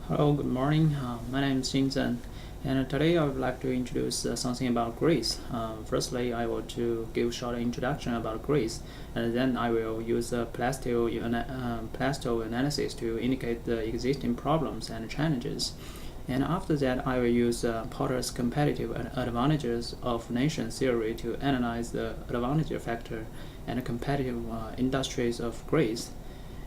Hello, good morning. My name is XinZeng, and today I would like to introduce something about Greece. Firstly, I want to give a short introduction about Greece, and then I will use a plasto analysis to indicate the existing problems and challenges. And after that, I will use Porter's competitive advantages of nation theory to analyze the advantage factor and competitive industries of Greece,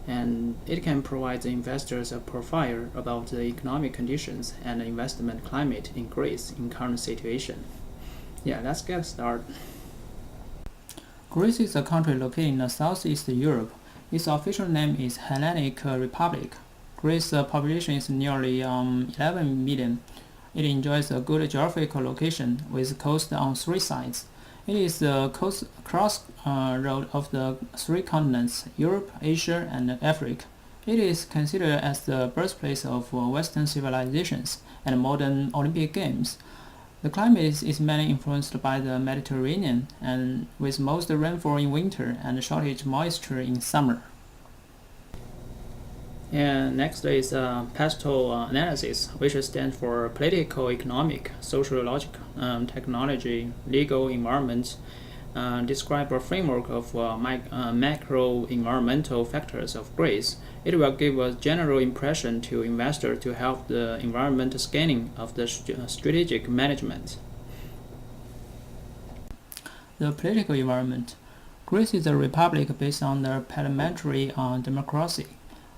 and it can provide the investors a profile about the economic conditions and the investment climate in Greece in current situation. Yeah, let's get started. Greece is a country located in Southeast Europe. Its official name is Hellenic Republic. Greece's population is nearly 11 million. It enjoys a good geographical location with coast on three sides. It is the crossroad of the three continents, Europe, Asia, and Africa. It is considered as the birthplace of Western civilizations and modern Olympic Games. The climate is mainly influenced by the Mediterranean, and with most rainfall in winter and shortage moisture in summer. And next is PASTO analysis, which stands for political, economic, sociological, technology, legal, environment. Describe a framework of macro environmental factors of Greece. It will give a general impression to investors to help the environmental scanning of the strategic management. The political environment. Greece is a republic based on the parliamentary democracy.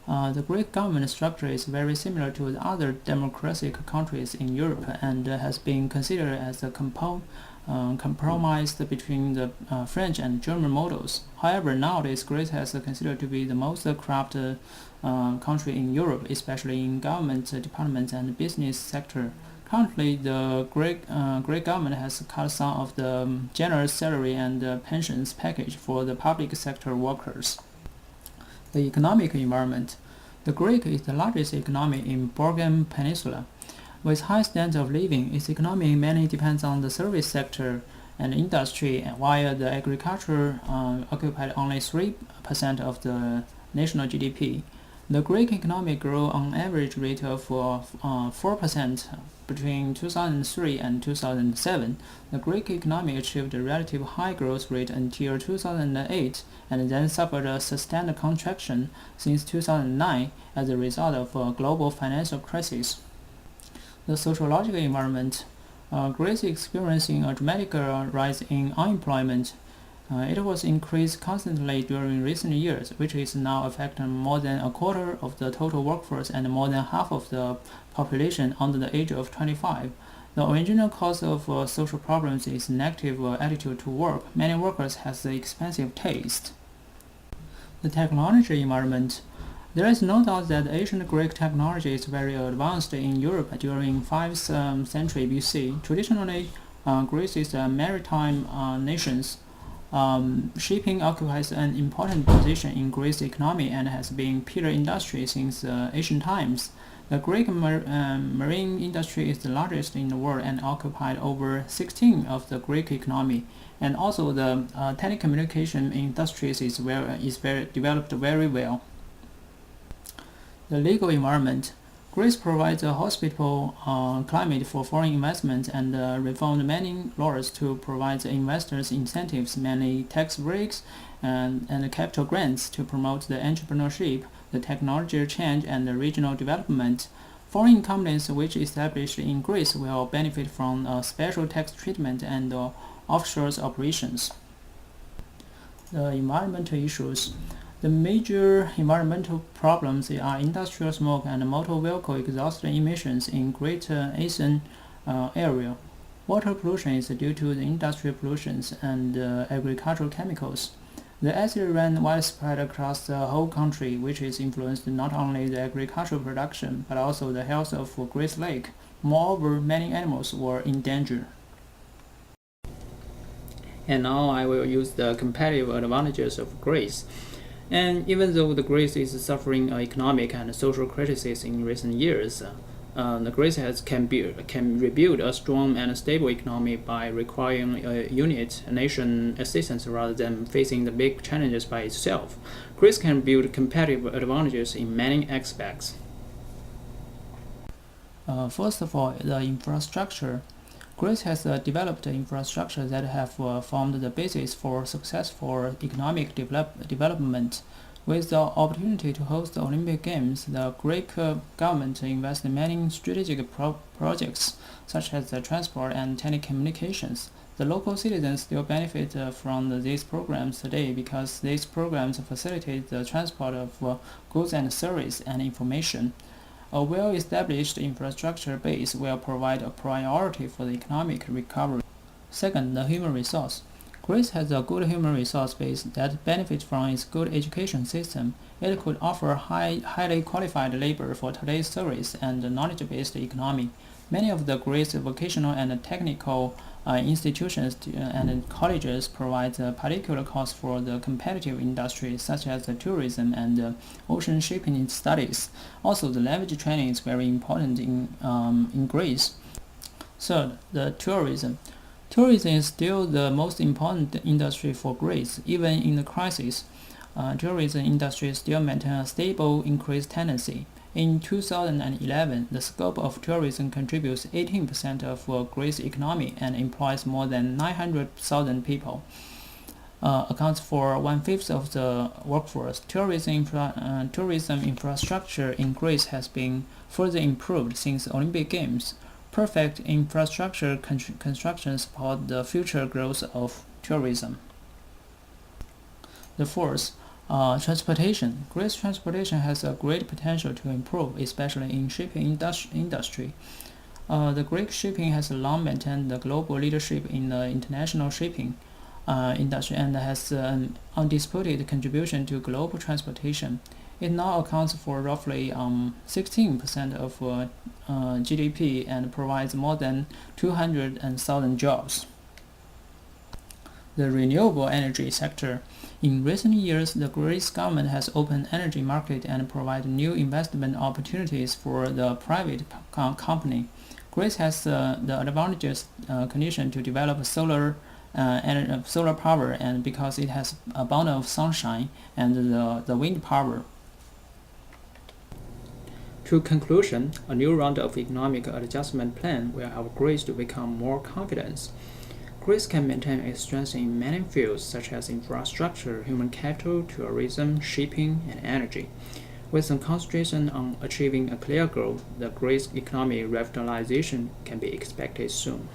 The Greek government structure is very similar to the other democratic countries in Europe and has been considered as a compromise between the French and German models. However, nowadays Greece has considered to be the most corrupt country in Europe, especially in government departments and business sector. Currently, the Greek government has cut some of the generous salary and pensions package for the public sector workers. The economic environment. The Greek is the largest economy in Balkan Peninsula. With high standards of living, its economy mainly depends on the service sector and industry, while the agriculture occupied only 3% of the national GDP. The Greek economy grew on average rate of 4% between 2003 and 2007. The Greek economy achieved a relative high growth rate until 2008 and then suffered a sustained contraction since 2009 as a result of a global financial crisis. The sociological environment. Greece is experiencing a dramatic rise in unemployment. It was increased constantly during recent years, which is now affecting more than a quarter of the total workforce and more than half of the population under the age of 25. The original cause of social problems is negative attitude to work. Many workers have the expensive taste. The technology environment. There is no doubt that ancient Greek technology is very advanced in Europe during 5th century BC. Traditionally, Greece is a maritime nation. Shipping occupies an important position in Greece's economy and has been pillar industry since ancient times. The Greek marine industry is the largest in the world and occupied over 16% of the Greek economy. And also the telecommunication industries is developed very well. The legal environment. Greece provides a hospitable climate for foreign investment and reformed many laws to provide investors incentives, mainly tax breaks and capital grants to promote the entrepreneurship, the technology change, and the regional development. Foreign companies which established in Greece will benefit from special tax treatment and offshore operations. The environmental issues. The major environmental problems are industrial smoke and motor vehicle exhaust emissions in Greater Asian area. Water pollution is due to the industrial pollutions and agricultural chemicals. The acid rain widespread across the whole country, which is influenced not only the agricultural production but also the health of Great Lake. Moreover, many animals were in danger. And now I will use the competitive advantages of Greece. And even though the Greece is suffering economic and social crises in recent years, the Greece can rebuild a strong and stable economy by requiring a unit nation assistance rather than facing the big challenges by itself. Greece can build competitive advantages in many aspects. First of all, the infrastructure. Greece has developed infrastructure that have formed the basis for successful economic development. With the opportunity to host the Olympic Games, the Greek government invests in many strategic projects, such as the transport and telecommunications. The local citizens still benefit from these programs today because these programs facilitate the transport of goods and services and information. A well-established infrastructure base will provide a priority for the economic recovery. Second, the human resource. Greece has a good human resource base that benefits from its good education system. It could offer highly qualified labor for today's service and knowledge-based economy. Many of the Greece vocational and technical institutions and colleges provide particular courses for the competitive industries such as tourism and ocean shipping studies. Also, the language training is very important in Greece. Third, the tourism. Tourism is still the most important industry for Greece, even in the crisis. Tourism industry still maintains a stable increase tendency. In 2011, the scope of tourism contributes 18% of Greece's economy and employs more than 900,000 people. Accounts for 1/5 of the workforce. Tourism infrastructure in Greece has been further improved since Olympic Games. Perfect infrastructure construction supports the future growth of tourism. The fourth, transportation. Greece transportation has a great potential to improve, especially in shipping industry. The Greek shipping has long maintained the global leadership in the international shipping industry and has an undisputed contribution to global transportation. It now accounts for roughly 16% of GDP and provides more than 200,000 jobs. The renewable energy sector. In recent years, the Greece government has opened energy market and provided new investment opportunities for the private company. Greece has the advantageous condition to develop solar power, and because it has abundant of sunshine and the wind power. To conclusion, a new round of economic adjustment plan will help Greece to become more confident. Greece can maintain its strength in many fields such as infrastructure, human capital, tourism, shipping, and energy. With some concentration on achieving a clear growth, the Greece economic revitalization can be expected soon.